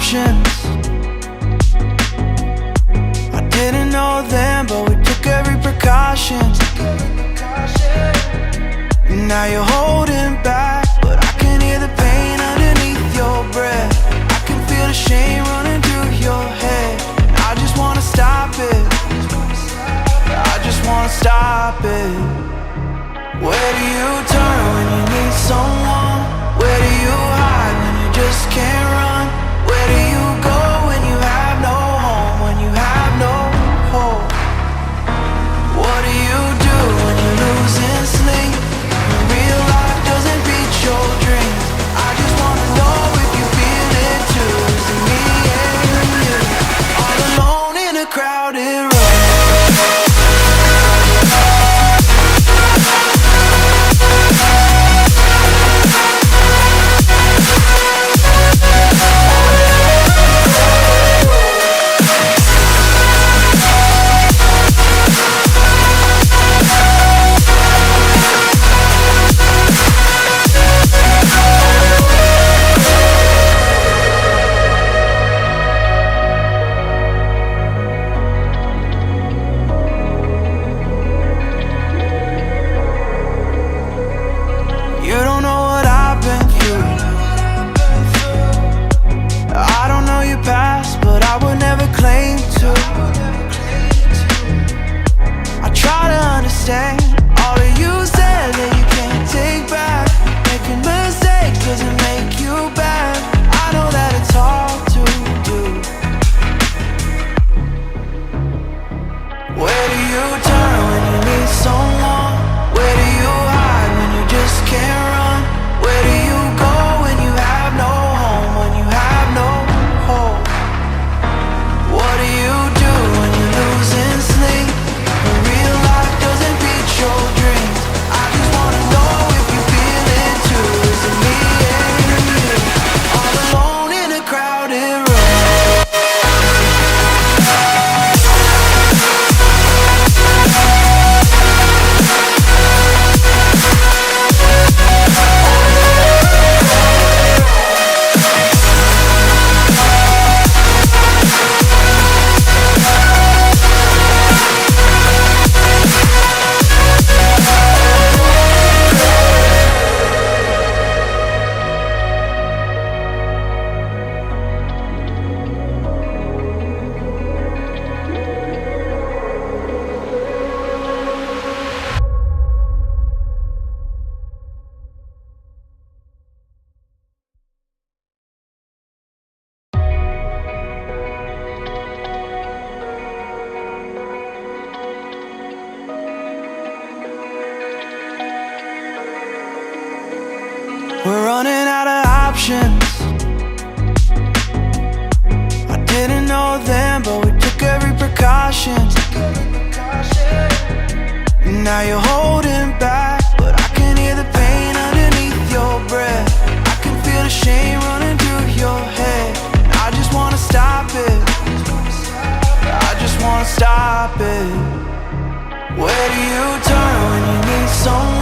options. I didn't know then, but we took every precaution. Now you're holding back, but I can hear the pain underneath your breath. I can feel the shame running through your head. I just wanna stop it. I just wanna stop it. Where do you turn when you need someone? Where do you hide when you just can't run? Where do you go when you have no home? When you have no hope? What do you do when you're losing sleep? When real life doesn't beat your dreams? I just wanna know if you feel it too. Is it me and you? All alone in a crowded room. You don't know what I've been through. I don't know your past, but I would never claim to. I try to understand all that you said that you can't take back. Making mistakes doesn't make you bad. I know that it's hard to do. Where do you turn when you need someone? Where do you hide when you just can't run? Where do you go when you have no home? When you have no hope? What do you do when you're losing sleep? When real life doesn't beat your dreams? I just wanna know if you feel it too. Is it me and you? All alone in a crowded room. We're running out of options. I didn't know then, but we took every precaution. Now you're holding back, but I can hear the pain underneath your breath. I can feel the shame running through your head. I just wanna stop it. I just wanna stop it. Where do you turn when you need someone?